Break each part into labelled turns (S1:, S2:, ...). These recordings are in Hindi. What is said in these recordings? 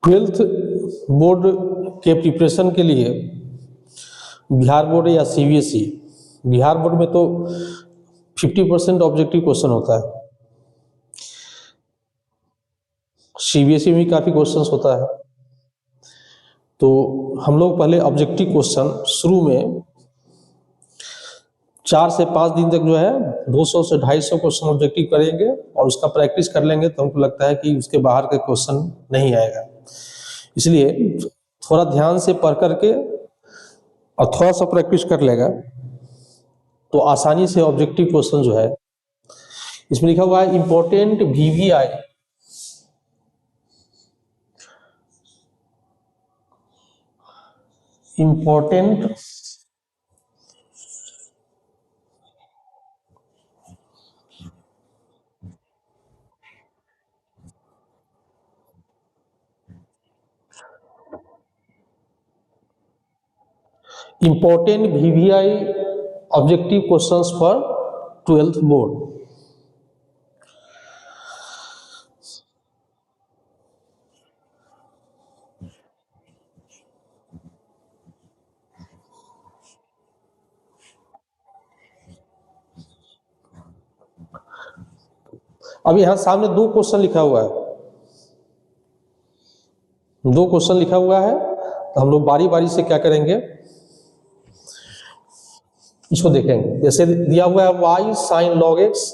S1: ट्वेल्थ बोर्ड के प्रिपरेशन के लिए बिहार बोर्ड या सीबीएसई, बिहार बोर्ड में तो 50% ऑब्जेक्टिव क्वेश्चन होता है, सीबीएसई में भी काफ़ी क्वेश्चंस होता है। तो हम लोग पहले ऑब्जेक्टिव क्वेश्चन शुरू में 4 से 5 दिन तक जो है 200 से 250 क्वेश्चन ऑब्जेक्टिव करेंगे और उसका प्रैक्टिस कर लेंगे, तो हमको लगता है कि उसके बाहर का क्वेश्चन नहीं आएगा। इसलिए थोड़ा ध्यान से पढ़ करके और थोड़ा सा प्रैक्टिस कर लेगा तो आसानी से ऑब्जेक्टिव क्वेश्चन जो है, इसमें लिखा हुआ है important VVI important important VVI objective questions for 12th board. अब यहां सामने 2 क्वेश्चन लिखा हुआ है, 2 क्वेश्चन लिखा हुआ है, तो हम लोग बारी बारी से क्या करेंगे, इसको देखेंगे। जैसे दिया हुआ है y sin log x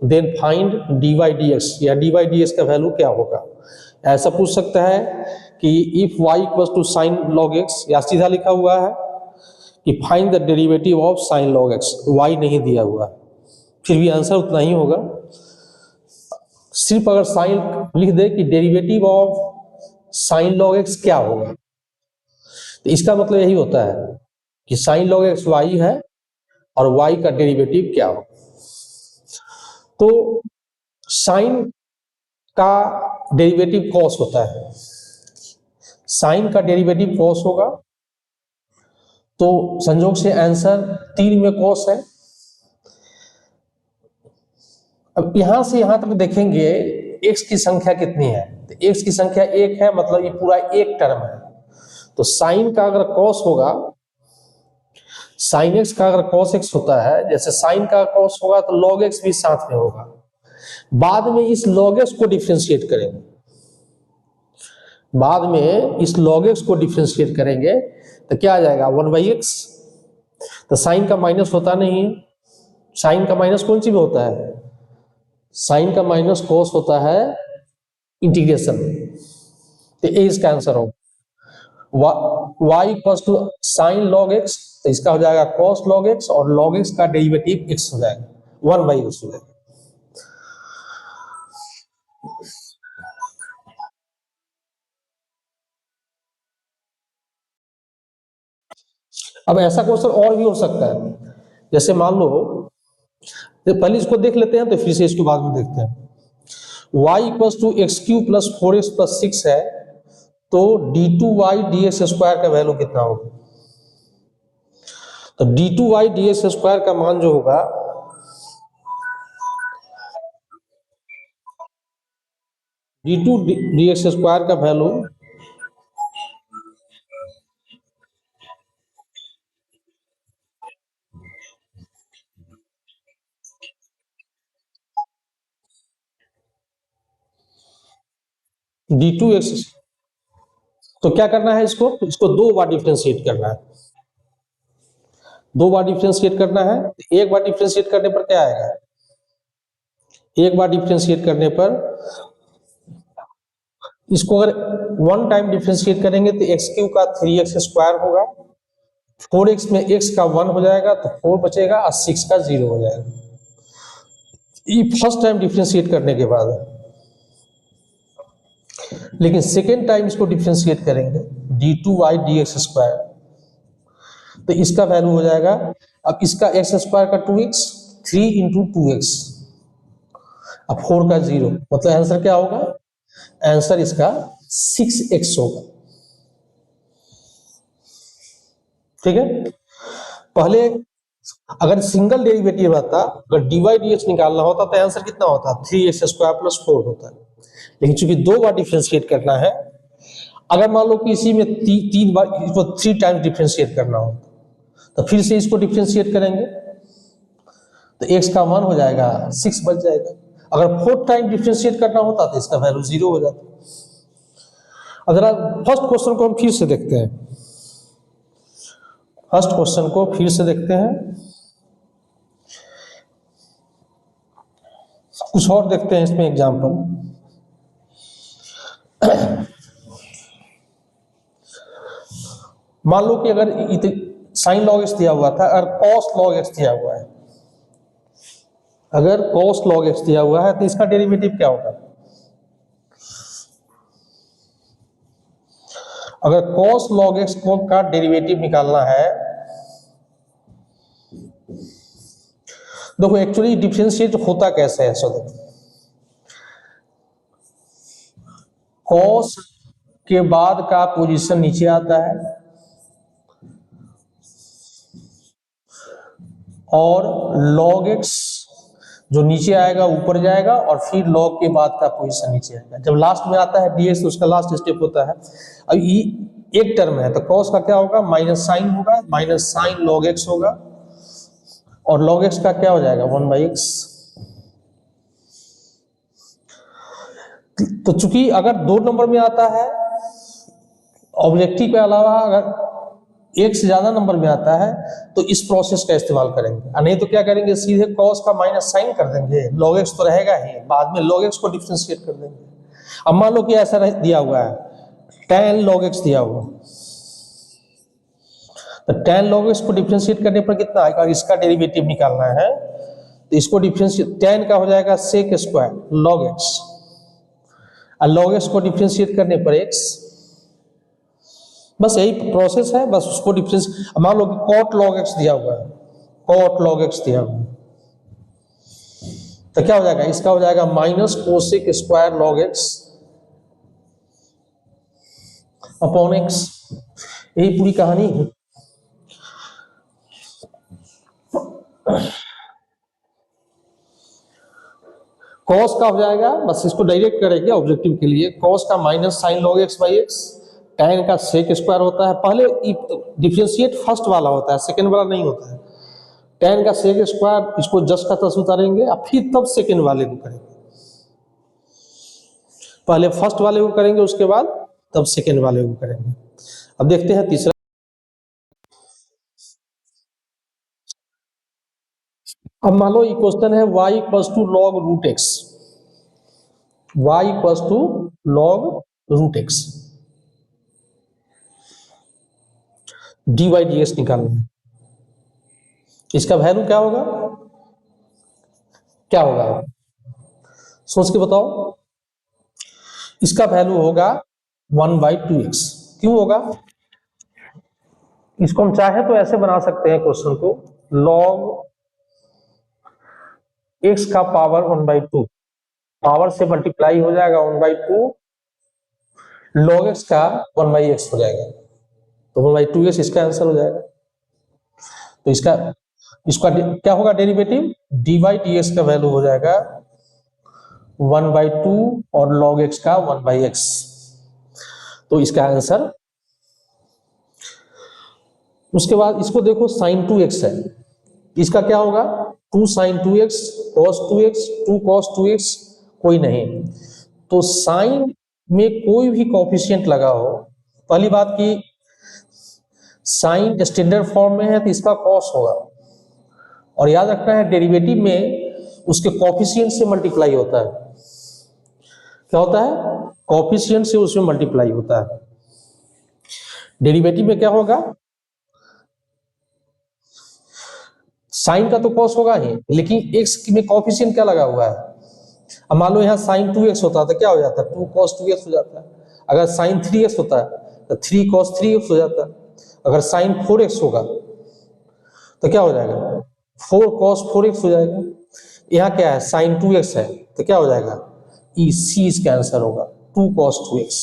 S1: then find dy dx, या dy dx का वैल्यू क्या होगा। ऐसा पूछ सकता है कि if y equals to sin log x, या सीधा लिखा हुआ है कि find the derivative of sin log x, y नहीं दिया हुआ है, फिर भी आंसर उतना ही होगा। सिर्फ अगर साइन लिख दे कि derivative of sine log x क्या होगा, तो इसका मतलब यही होता है कि साइन लॉग एक्स वाई है और वाई का डेरिवेटिव क्या होगा। तो साइन का डेरिवेटिव कॉस होता है, साइन का डेरिवेटिव कॉस होगा, तो संयोग से आंसर 3 में कॉस है। अब यहां से यहां तक देखेंगे x की संख्या कितनी है, तो x की संख्या 1 है, मतलब ये पूरा एक टर्म है। तो साइन का अगर कॉस होगा, साइन x का अगर कॉस x होता है, जैसे साइन का कॉस होगा तो log x भी साथ में होगा। बाद में इस log x को डिफरेंशिएट करेंगे, बाद में इस log x को डिफरेंशिएट करेंगे तो क्या आ जाएगा 1/x। तो साइन का माइनस होता नहीं है, साइन का माइनस कौन सी में होता है, साइन का माइनस कॉस होता है इंटीग्रेशन। तो ये इसका आंसर होगा y equal to sine log x, तो इसका हो जाएगा कॉस लॉग x, और लॉग x का डेरिवेटिव x हो जाएगा, 1/x हो जाएगा। अब ऐसा क्वेश्चन और भी हो सकता है, जैसे मान लो, तो पहले इसको देख लेते हैं तो फिर से इसके बाद में देखते हैं। y equal to x cube plus 4x plus 6 है, तो d2y dx स्क्वायर का वैल्यू कितना होगा। तो d2y dx स्क्वायर का मान जो होगा, d2 dx स्क्वायर का वैल्यू d2x, तो क्या करना है, इसको 2 बार डिफरेंशिएट करना है, 2 बार डिफरेंशिएट करना है। एक बार डिफरेंशिएट करने पर क्या आएगा, एक बार डिफरेंशिएट करने पर इसको अगर 1 टाइम डिफरेंशिएट करेंगे तो एक्स क्यू का 3x स्क्वायर होगा, 4x में x का 1 हो जाएगा तो 4 बचेगा, और 6 का 0 हो जाएगा। ये फर्स्ट टाइम डिफरेंशिएट करने के बाद है। लेकिन सेकेंड टाइम इसको डिफरेंशिएट करेंगे d2y dx स्क्वायर, तो इसका वैल्यू हो जाएगा, अब इसका x स्क्वायर का 2x, 3 इंटू 2x, अब 4 का 0, मतलब आंसर क्या होगा, आंसर इसका 6x होगा। ठीक है, पहले अगर सिंगल डेरिवेटिव रहता, अगर dy dx निकालना होता तो आंसर कितना होता, 3x स्क्वायर प्लस 4 होता है। लेकिन चूंकि 2 बार डिफरेंशिएट करना है, अगर मान लो कि इसी में तीन बार इसको 3 टाइम्स डिफ्रेंशिएट करना हो तो फिर से इसको डिफ्रेंशिएट करेंगे तो x का 1 हो जाएगा, 6 बच जाएगा। अगर 4 टाइम डिफ्रेंशिएट करना होता तो इसका वैल्यू 0 हो जाता। अगर फर्स्ट क्वेश्चन को हम फिर से देखते हैं, फर्स्ट क्वेश्चन को फिर से देखते हैं, कुछ और देखते हैं इसमें एग्जांपल। मान लो कि अगर साइन लॉग एक्स दिया हुआ था, अगर कॉस लॉग एक्स दिया हुआ है, अगर कॉस लॉग एक्स दिया हुआ है तो इसका डेरिवेटिव क्या होगा? अगर कॉस लॉग एक्स का डेरिवेटिव निकालना है, देखो एक्चुअली डिफरेंशिएट होता कैसे है। सो देखो कॉस के बाद का पोजीशन नीचे आता है और log x जो नीचे आएगा ऊपर जाएगा और फिर log के बाद का पोजीशन नीचे आएगा। जब लास्ट में आता है dx तो उसका लास्ट स्टेप होता है। अब ये एक टर्म है तो cos का क्या होगा? माइनस साइन होगा, माइनस साइन log x होगा और log x का क्या हो जाएगा? 1/x। तो चूंकि अगर 2 नंबर में आता है ऑब्जेक्टिव के अलावा अगर एक से ज्यादा नंबर में आता है तो इस प्रोसेस का इस्तेमाल करेंगे, नहीं तो क्या करेंगे? सीधे cos का माइनस साइन कर देंगे, log x तो रहेगा ही, बाद में log x को डिफरेंशिएट कर देंगे। अब मान लो कि ऐसा दिया हुआ है tan log x दिया हुआ, तो tan log x को डिफरेंशिएट करने पर कितना आएगा? इसका डेरिवेटिव निकालना है तो इसको डिफरेंशिएट, tan का हो जाएगा sec स्क्वायर log x और log x को डिफरेंशिएट करने पर x। बस यही प्रोसेस है, बस उसको डिफरेंस। मान लो कि cot log x दिया हुआ है, cot log x दिया हुआ तो क्या हो जाएगा? इसका हो जाएगा minus cosec square log x upon x। यही पूरी कहानी है। cos का हो जाएगा, बस इसको डायरेक्ट करेंगे ऑब्जेक्टिव के लिए, cos का minus sine log x by x, tan का सेक स्क्वायर होता है। पहले डिफरेंशिएट फर्स्ट वाला होता है, सेकंड वाला नहीं होता है। tan का सेक स्क्वायर, इसको जस्ट का तस उतारेंगे और फिर तब सेकंड वाले को करेंगे। पहले फर्स्ट वाले को करेंगे, उसके बाद तब सेकंड वाले को करेंगे। अब देखते हैं तीसरा। अब मान लो ये क्वेश्चन है y equals to log root x, y equals to log root x, dy dx निकालना है। इसका वैल्यू क्या होगा? क्या होगा? सोच के बताओ। इसका वैल्यू होगा 1/2x। क्यों होगा? इसको हम चाहे तो ऐसे बना सकते हैं क्वेश्चन को, log x का पावर 1/2, पावर से मल्टीप्लाई हो जाएगा 1/2, log x का 1/x हो जाएगा, तो 1/2x इसका आंसर हो जाएगा। तो इसका क्या होगा डेरिवेटिव? dy dx का वैल्यू हो जाएगा 1/2 और log x का 1/x। तो इसका आंसर। उसके बाद इसको देखो, sin 2x है, इसका क्या होगा? 2 sin 2x cos 2x 2 cos 2x कोई नहीं। तो साइन में कोई भी कोफिशिएंट लगा हो, पहली बात की साइन स्टैंडर्ड फॉर्म में है तो इसका कॉस होगा, और याद रखना है डेरिवेटिव में उसके कोफिशिएंट से मल्टीप्लाई होता है। क्या होता है? कोफिशिएंट से उसमें मल्टीप्लाई होता है। डेरिवेटिव में क्या होगा? साइन का तो कॉस होगा ही, लेकिन एक्स में कोफिशिएंट क्या लगा हुआ है? अब मान लो यहाँ साइन 2x होता तो क्या हो जाता? 2 cos 2x हो जाता है। अगर साइन 3x होता है तो 3 cos 3x हो जाता है। अगर साइन 4x होगा तो क्या हो जाएगा? 4 cos 4x हो जाएगा। यहाँ क्या है? साइन 2x है तो क्या हो जाएगा? सी इसका आंसर होगा 2 cos 2x।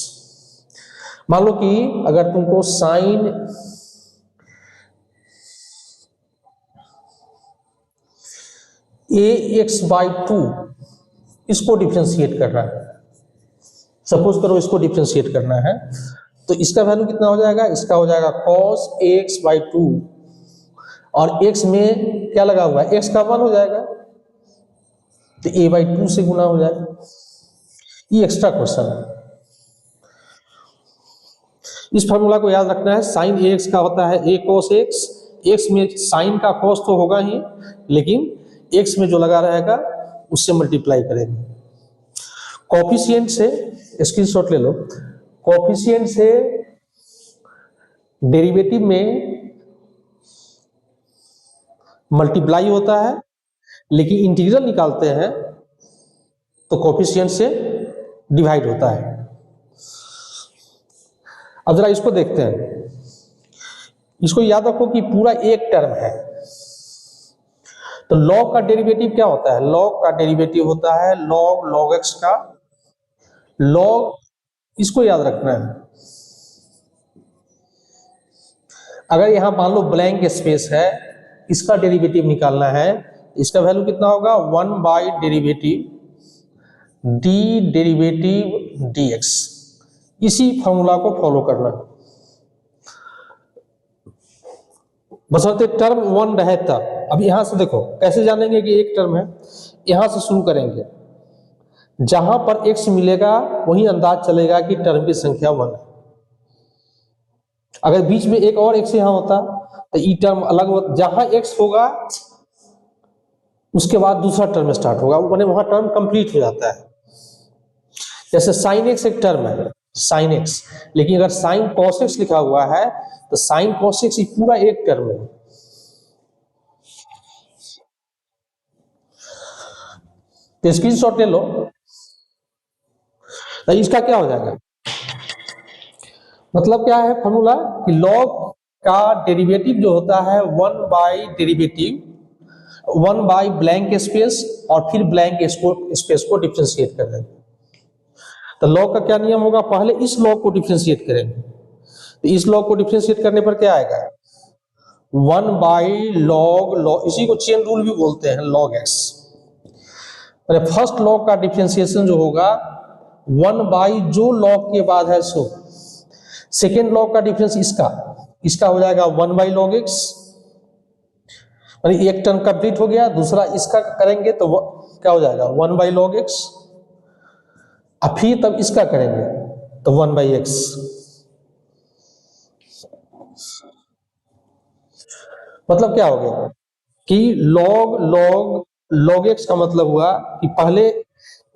S1: मान लो कि अगर तुमको साइन ax/2 इसको डिफरेंशिएट करना है, सपोज करो इसको डिफरेंशिएट करना है, तो इसका वैल्यू कितना हो जाएगा, इसका हो जाएगा cos ax/2, और x में क्या लगा हुआ है, x का 1 हो जाएगा, तो a/2 से गुना हो जाएगा। ये एक्स्ट्रा क्वेश्चन है, इस फॉर्मूला को याद रखना है। साइन ax का होता है a cos x, x में साइन का cos तो होगा ही, लेकिन x में जो लगा रहेगा उससे मल्टीप्लाई करेंगे। कोफिशिएंट से स्क्रीनशॉट ले लो, कोफिशिएंट से डेरिवेटिव में मल्टीप्लाई होता है, लेकिन इंटीग्रल निकालते हैं तो कोफिशिएंट से डिवाइड होता है। अब जरा इसको देखते हैं, इसको याद रखो कि पूरा एक टर्म है, तो log का डेरिवेटिव क्या होता है, log का डेरिवेटिव होता है log x का log, इसको याद रखना है। अगर यहां मान लो ब्लैंक स्पेस है, इसका डेरिवेटिव निकालना है, इसका वैल्यू कितना होगा, 1/डेरिवेटिव d डेरिवेटिव dx। इसी फॉर्मूला को फॉलो करना, बशर्ते टर्म 1 रहे तब। अब यहां से देखो कैसे जानेंगे कि एक टर्म है, यहां से शुरू करेंगे, जहां पर x मिलेगा वही अंदाज चलेगा कि टर्म की संख्या 1 है। अगर बीच में एक और x यहां होता तो ई टर्म अलग होता, जहां x होगा उसके बाद दूसरा टर्म स्टार्ट होगा, माने वहां टर्म कंप्लीट हो जाता है। जैसे sin x एक टर्म है sin x, लेकिन अगर sin cos x लिखा हुआ है तो sin cos x पूरा एक टर्म है। तो स्क्रीनशॉट ले लो, तो इसका क्या हो जाएगा, मतलब क्या है फॉर्मूला कि log का डेरिवेटिव जो होता है 1 बाई ब्लैंक स्पेस और फिर ब्लैंक स्पेस को डिफरेंशिएट कर देंगे। तो log का क्या नियम होगा, पहले इस log को डिफरेंशिएट करेंगे, तो इस log को डिफरेंशिएट करने पर क्या आएगा, 1/log, इसी को चेन रूल भी बोलते हैं, log x। फर्स्ट log का डिफरेंशिएशन जो होगा 1 जो log के बाद है सो, सेकेंड log का डिफरेंस इसका हो जाएगा 1/log x, एक टर्म कंप्लीट हो गया, दूसरा इसका करेंगे तो क्या हो जाएगा 1/log x, और फिर तब इसका करेंगे तो 1/x। मतलब क्या हो गया कि log x का मतलब हुआ कि पहले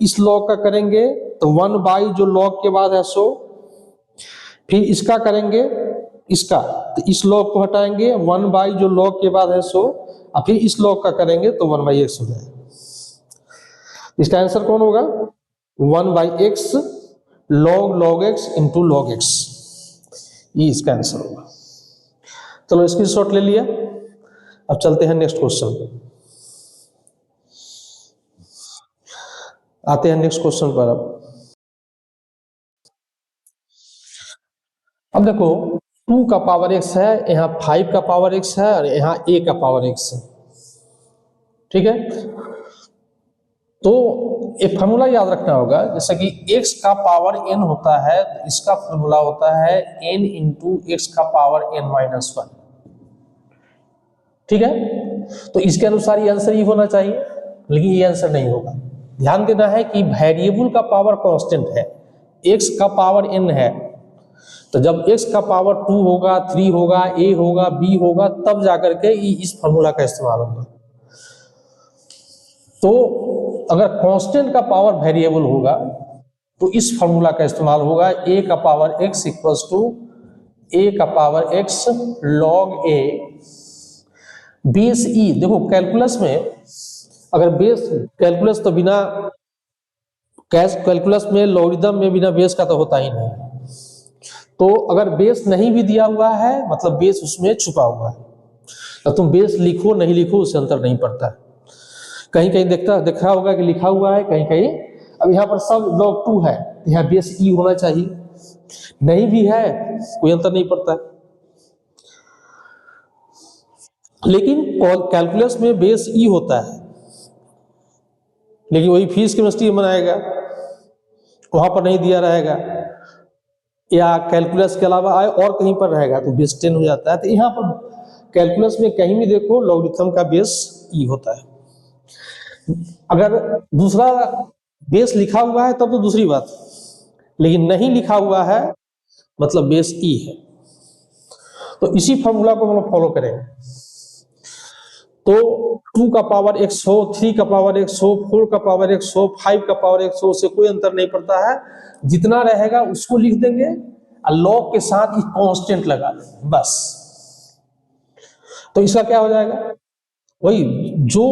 S1: इस log का करेंगे तो 1 जो log के बाद है सो, फिर इसका करेंगे इसका, तो इस log को हटाएंगे 1 जो log के बाद है सो, और फिर इस log का करेंगे तो 1/x हो जाएगा। इसका आंसर कौन होगा, 1/x log x into log x, ये इसका आंसर होगा। चलो स्क्रीनशॉट ले लिया, अब चलते हैं नेक्स्ट क्वेश्चन पे, आते हैं नेक्स्ट क्वेश्चन पर। अब देखो 2 का पावर x है, यहाँ 5 का पावर x है, और यहाँ a का पावर x है, ठीक है। तो एक फॉर्मूला याद रखना होगा, जैसे कि x का पावर n होता है तो इसका फॉर्मूला होता है n इंटू x का पावर n-1, ठीक है। तो इसके अनुसार ये आंसर ही होना चाहिए, लेकिन ये आंसर नहीं होगा। ध्यान देना है कि वेरिएबल का पावर कांस्टेंट है, x का पावर n है, तो जब x का पावर 2 होगा, 3 होगा, a होगा, b होगा, तब जाकर के इस फॉर्मूला का इस्तेमाल होगा। तो अगर कांस्टेंट का पावर वेरिएबल होगा तो इस फॉर्मूला का इस्तेमाल होगा, a का power x equals to a का power x log a base e। देखो कैलकुलस में अगर बेस, कैलकुलस तो बिना कैलकुलस में लॉगरिथम में बिना बेस का तो होता ही नहीं, तो अगर बेस नहीं भी दिया हुआ है मतलब बेस उसमें छुपा हुआ है, तो तुम बेस लिखो नहीं लिखो उससे अंतर नहीं पड़ता है। कहीं कहीं देखा होगा कि लिखा हुआ है, कहीं कहीं, अब यहाँ पर सब log 2 है, यहाँ बेस e होना चाहिए, नहीं भी है कोई अंतर नहीं पड़ता है। लेकिन कैलकुलस में बेस e होता है, लेकिन वही फिजिक्स केमिस्ट्री में बनाएगा, वहां पर नहीं दिया रहेगा। या कैलकुलस के अलावा आए और कहीं पर रहेगा तो बेस 10 हो जाता है। तो यहाँ पर कैलकुलस में कहीं भी देखो लॉगरिथम का बेस ई होता है। अगर दूसरा बेस लिखा हुआ है तब तो दूसरी बात, लेकिन नहीं लिखा हुआ है मतलब बेस ई है। तो इसी फॉर्मूला को हम लोग फॉलो करेंगे। तो 2 का पावर x हो, 3 का पावर x हो, 4 का पावर x हो, 5 का पावर x हो, उससे कोई अंतर नहीं पड़ता है। जितना रहेगा उसको लिख देंगे और लॉग के साथ ही कांस्टेंट लगा देंगे बस। तो इसका क्या हो जाएगा, वही जो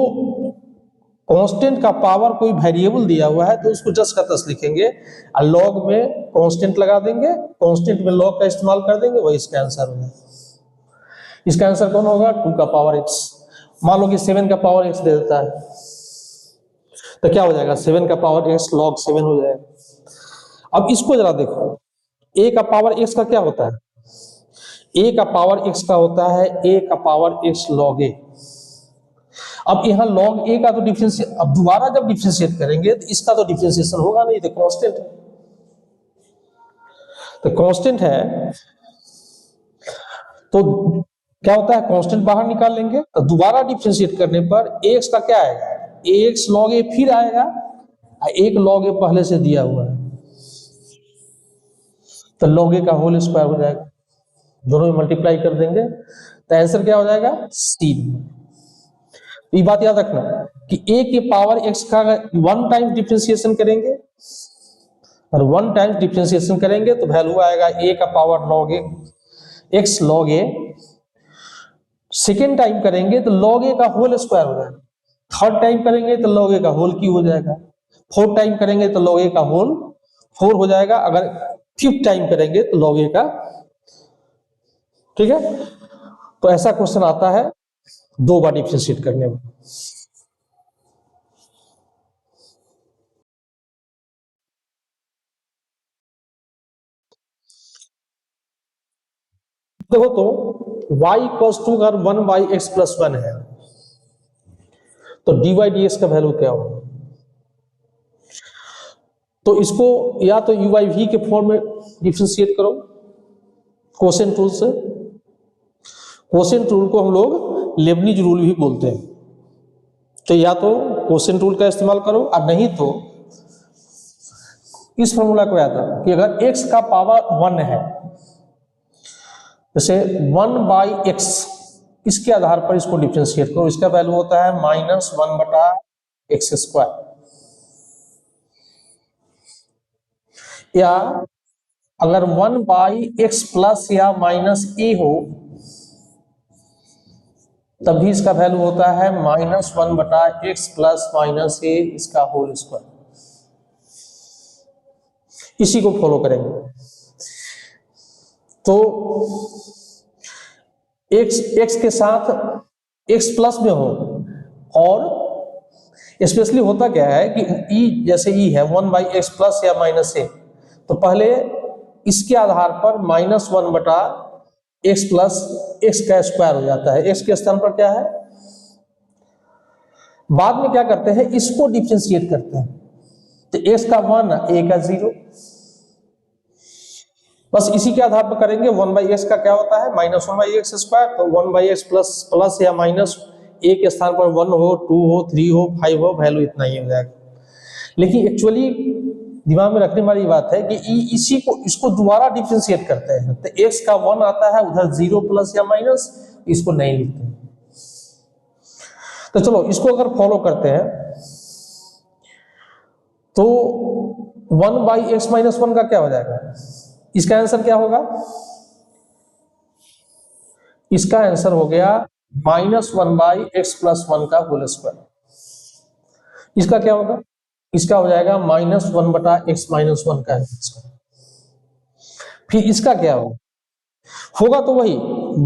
S1: कांस्टेंट का पावर कोई वेरिएबल दिया हुआ है तो उसको जस्ट का तस लिखेंगे और लॉग में कांस्टेंट लगा देंगे, कांस्टेंट में लॉग का इस्तेमाल कर देंगे, वही इसका आंसर हो जाएगा। इसका आंसर कौन होगा, 2 का पावर x। मान लो कि 7 का पावर x दे देता है तो क्या हो जाएगा, 7 का पावर x log 7 हो जाएगा। अब इसको जरा देखो, a का पावर x का क्या होता है, a का पावर x का होता है a का पावर x log a। अब यहाँ log a का तो डिफरेंशिएट, अब दोबारा जब डिफरेंशिएट करेंगे तो इसका तो डिफरेंशिएशन होगा नहीं, तो कांस्टेंट है। तो कांस्टेंट है तो क्या होता है, कांस्टेंट बाहर निकाल लेंगे तो दोबारा डिफरेंशिएट करने पर x का क्या आएगा, x log a फिर आएगा, एक log a पहले से दिया हुआ है तो log a का होल स्क्वायर हो जाएगा, दोनों में मल्टीप्लाई कर देंगे तो आंसर क्या हो जाएगा, सी। ये बात याद रखना कि a के पावर x का 1 टाइम डिफरेंशिएशन करेंगे और 1 टाइम डिफरेंशिएशन करेंगे तो वैल्यू आएगा a का power log a x log a। Second time करेंगे तो log a का होल स्क्वायर हो जाएगा, थर्ड टाइम करेंगे तो log a का होल क्यूब हो जाएगा, फोर्थ टाइम करेंगे तो log a का होल 4 हो जाएगा, अगर फिफ्थ टाइम करेंगे तो log a का, ठीक है। तो ऐसा क्वेश्चन आता है 2 बार डिफरेंशिएट करने में। देखो तो y इक्वल्स टू अगर 1/x प्लस 1 है तो dy dx का वैल्यू क्या होगा, तो इसको या तो u by v के फॉर्म में डिफरेंशिएट करो कोसेंट रूल से। कोसेंट रूल को हम लोग लेबनीज रूल भी बोलते हैं, तो या तो कोसेंट रूल का इस्तेमाल करो और नहीं तो इस फॉर्मूला को याद रखो कि अगर x का पावर 1 है, जैसे 1/x, इसके आधार पर इसको डिफरेंशिएट करो, इसका वैल्यू होता है -1/x²। या अगर 1/x प्लस या माइनस a हो तब भी इसका वैल्यू होता है -1/x प्लस माइनस a इसका होल स्क्वायर। इसी को फॉलो करेंगे। तो x के साथ x प्लस में हो, और स्पेशली होता क्या है कि e जैसे e है 1/x प्लस या माइनस a, तो पहले इसके आधार पर -1/x प्लस x का स्क्वायर हो जाता है, x के स्थान पर क्या है। बाद में क्या करते हैं, इसको डिफरेंशिएट करते हैं, तो x का 1 a का 0, बस इसी के आधार पर करेंगे। 1/x का क्या होता है -1/x², तो 1/x प्लस या माइनस a के स्थान पर 1 हो, 2 हो, 3 हो, 5 हो, वैल्यू इतना ही हो जाएगा। लेकिन एक्चुअली दिमाग में रखने वाली बात है कि इसी को इसको दोबारा डिफरेंशिएट करते हैं तो x का 1 आता है, उधर 0 प्लस या माइनस, इसको नहीं लिखते हैं। तो चलो इसको अगर फॉलो करते हैं तो 1/x-1 का क्या हो जाएगा, इसका आंसर क्या होगा, इसका आंसर हो गया -1/x प्लस 1 का होल स्क्वायर। इसका क्या होगा, इसका हो जाएगा -1/x-1 का स्क्वायर। फिर इसका क्या होगा तो वही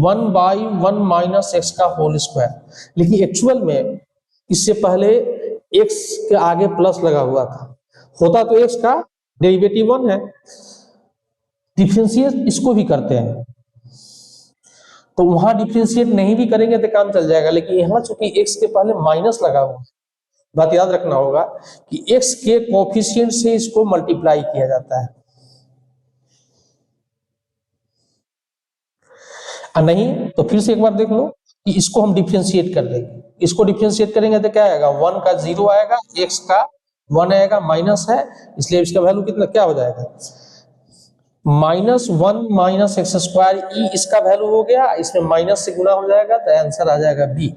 S1: 1/1 - x का होल स्क्वायर, लेकिन एक्चुअल में इससे पहले x के आगे प्लस लगा हुआ था, होता तो x का डेरिवेटिव 1 है। डिफरेंशिएट इसको भी करते हैं तो वहां डिफरेंशिएट नहीं भी करेंगे तो काम चल जाएगा, लेकिन यहां चूंकि x के पहले माइनस लगा हुआ, बात याद रखना होगा कि x के कोफिशिएंट से इसको मल्टीप्लाई किया जाता है। नहीं तो फिर से एक बार देख लो कि इसको हम डिफरेंशिएट कर लेंगे। इसको डिफरेंशिएट करेंगे तो क्या आएगा, 1 का 0 आएगा, x का 1 आएगा, माइनस है, इसलिए इसका वैल्यू कितना क्या हो जाएगा, -1 माइनस एक्स स्क्वायर ई इसका वैल्यू हो गया, इसमें माइनस से गुना हो जाएगा तो आंसर आ जाएगा बी।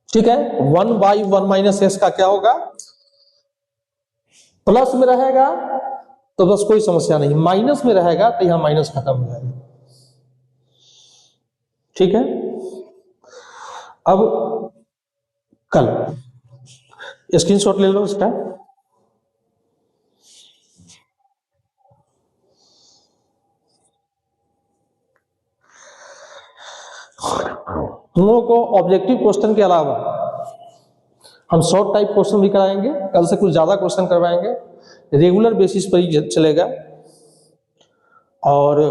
S1: ठीक है, 1/1 माइनस एक्स का क्या होगा, प्लस में रहेगा तो बस कोई समस्या नहीं, माइनस में रहेगा तो यहां माइनस खत्म हो जाएगा। ठीक है, अब कल स्क्रीनशॉट ले लो इसका। तुम लोगों को ऑब्जेक्टिव क्वेश्चन के अलावा हम शॉर्ट टाइप क्वेश्चन भी कराएंगे, कल से कुछ ज्यादा क्वेश्चन करवाएंगे, रेगुलर बेसिस पर ही चलेगा, और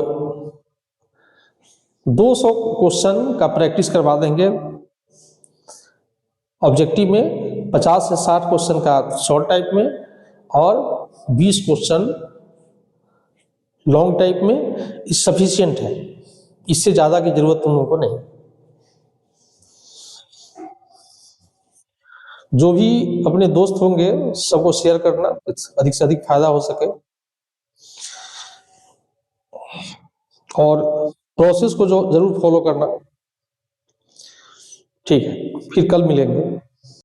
S1: 200 क्वेश्चन का प्रैक्टिस करवा देंगे ऑब्जेक्टिव में, 50 से 60 क्वेश्चन का शॉर्ट टाइप में, और 20 क्वेश्चन लॉन्ग टाइप में। सफिशिएंट है, इससे ज्यादा की जरूरत तुम लोगों को नहीं। जो भी अपने दोस्त होंगे सबको शेयर करना, अधिक से अधिक फायदा हो सके, और प्रोसेस को जो जरूर फॉलो करना। ठीक है, फिर कल मिलेंगे।